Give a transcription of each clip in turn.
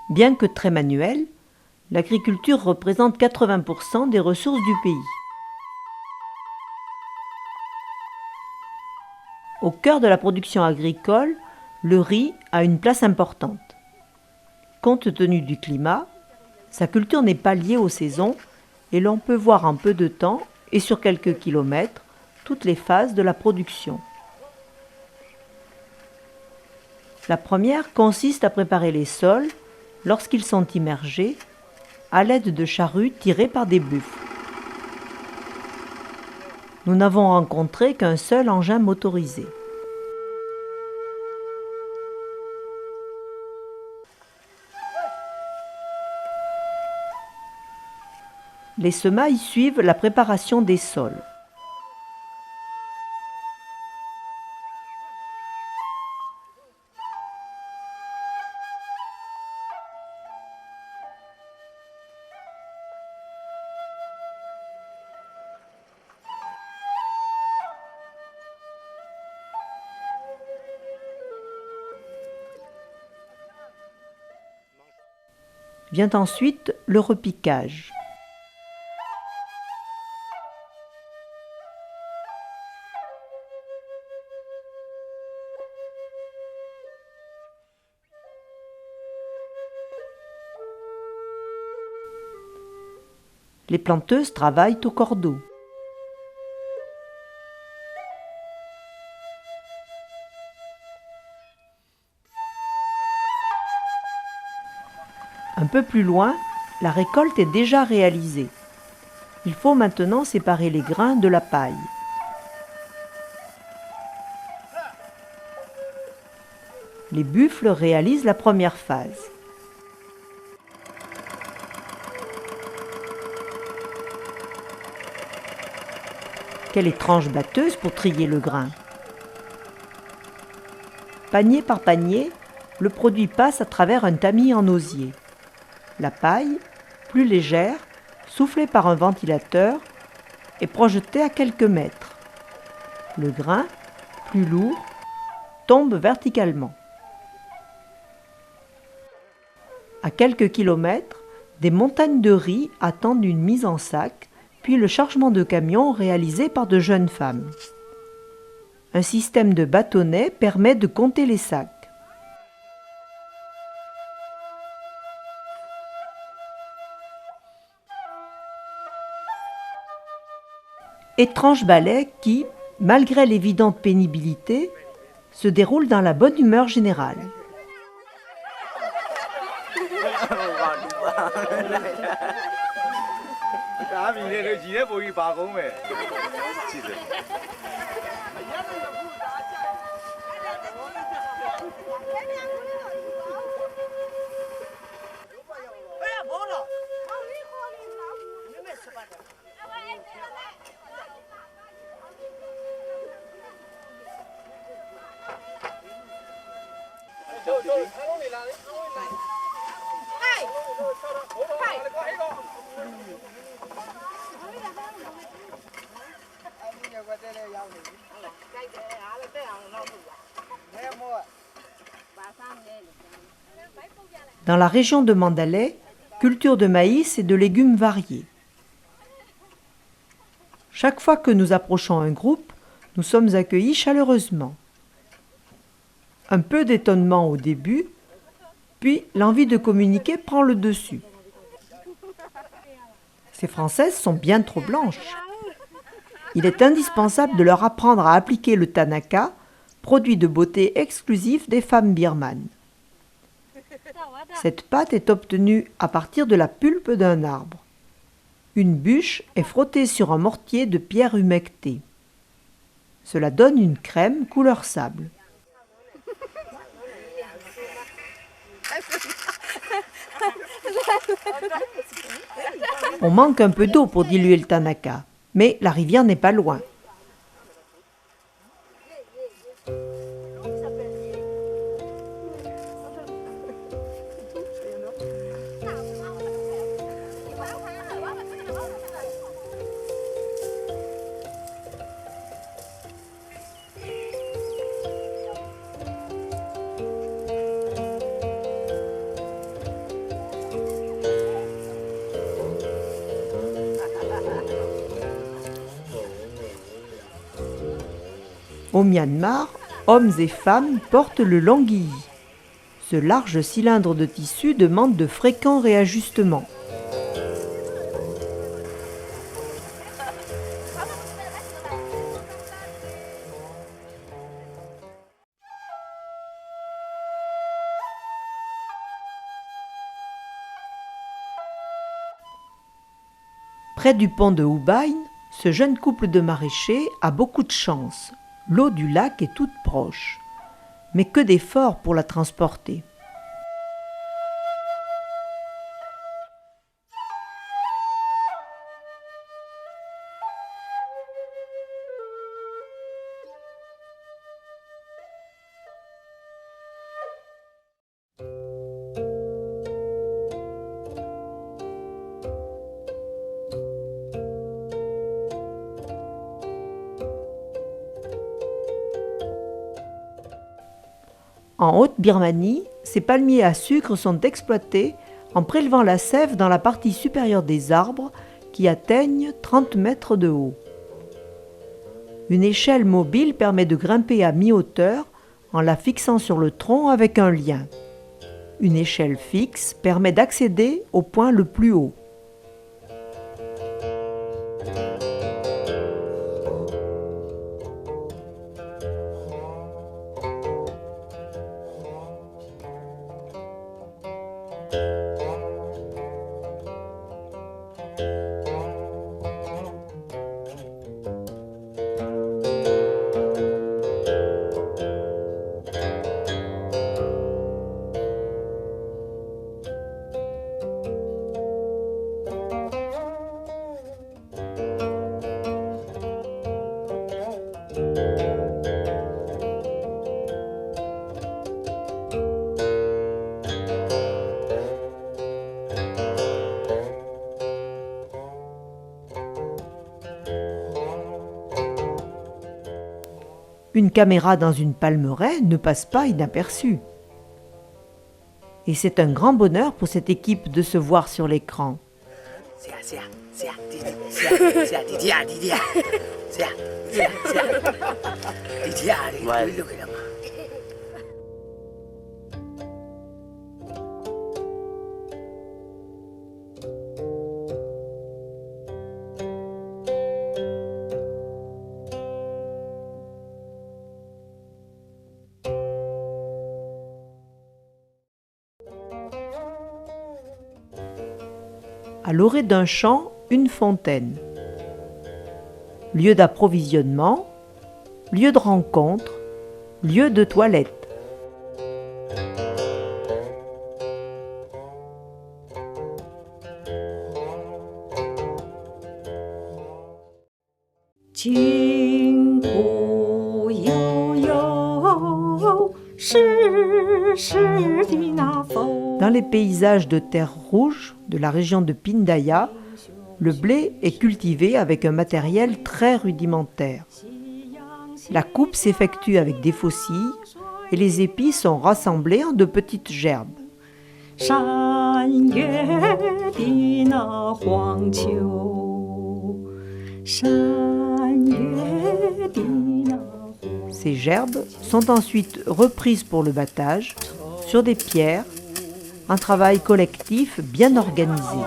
Bien que très manuelle, l'agriculture représente 80% des ressources du pays. Au cœur de la production agricole, le riz a une place importante. Compte tenu du climat, sa culture n'est pas liée aux saisons et l'on peut voir en peu de temps et sur quelques kilomètres toutes les phases de la production. La première consiste à préparer les sols lorsqu'ils sont immergés à l'aide de charrues tirées par des buffles. Nous n'avons rencontré qu'un seul engin motorisé. Les semailles suivent la préparation des sols. Vient ensuite le repiquage. Les planteuses travaillent au cordeau. Un peu plus loin, la récolte est déjà réalisée. Il faut maintenant séparer les grains de la paille. Les buffles réalisent la première phase. Quelle étrange batteuse pour trier le grain! Panier par panier, le produit passe à travers un tamis en osier. La paille, plus légère, soufflée par un ventilateur, est projetée à quelques mètres. Le grain, plus lourd, tombe verticalement. À quelques kilomètres, des montagnes de riz attendent une mise en sac, puis le chargement de camions réalisé par de jeunes femmes. Un système de bâtonnets permet de compter les sacs. Étrange ballet qui, malgré l'évidente pénibilité, se déroule dans la bonne humeur générale. Dans la région de Mandalay, culture de maïs et de légumes variés. Chaque fois que nous approchons un groupe, nous sommes accueillis chaleureusement. Un peu d'étonnement au début, puis l'envie de communiquer prend le dessus. Ces Françaises sont bien trop blanches. Il est indispensable de leur apprendre à appliquer le tanaka, produit de beauté exclusif des femmes birmanes. Cette pâte est obtenue à partir de la pulpe d'un arbre. Une bûche est frottée sur un mortier de pierre humectée. Cela donne une crème couleur sable. On manque un peu d'eau pour diluer le tanaka, mais la rivière n'est pas loin. Au Myanmar, hommes et femmes portent le langui. Ce large cylindre de tissu demande de fréquents réajustements. Près du pont de Houbaïne, ce jeune couple de maraîchers a beaucoup de chance. L'eau du lac est toute proche. Mais que d'efforts pour la transporter. En Haute-Birmanie, ces palmiers à sucre sont exploités en prélevant la sève dans la partie supérieure des arbres qui atteignent 30 mètres de haut. Une échelle mobile permet de grimper à mi-hauteur en la fixant sur le tronc avec un lien. Une échelle fixe permet d'accéder au point le plus haut. Une caméra dans une palmeraie ne passe pas inaperçue. Et c'est un grand bonheur pour cette équipe de se voir sur l'écran. À l'orée d'un champ, une fontaine. Lieu d'approvisionnement, lieu de rencontre, lieu de toilette. Dans les paysages de terre rouge de la région de Pindaya, le blé est cultivé avec un matériel très rudimentaire. La coupe s'effectue avec des faucilles et les épis sont rassemblés en de petites gerbes. Ces gerbes sont ensuite reprises pour le battage sur des pierres, un travail collectif bien organisé.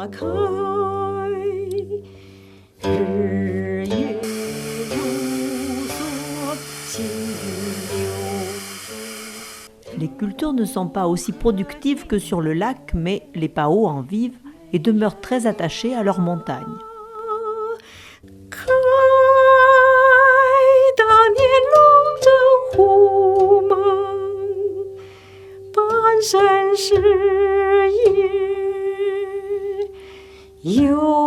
花开，日月如梭，行云流水。 Les cultures ne sont pas aussi productives que sur le lac, mais les Pao en vivent et demeurent très attachés à leur montagne. 开，大年笼着虎门，半山是夜，有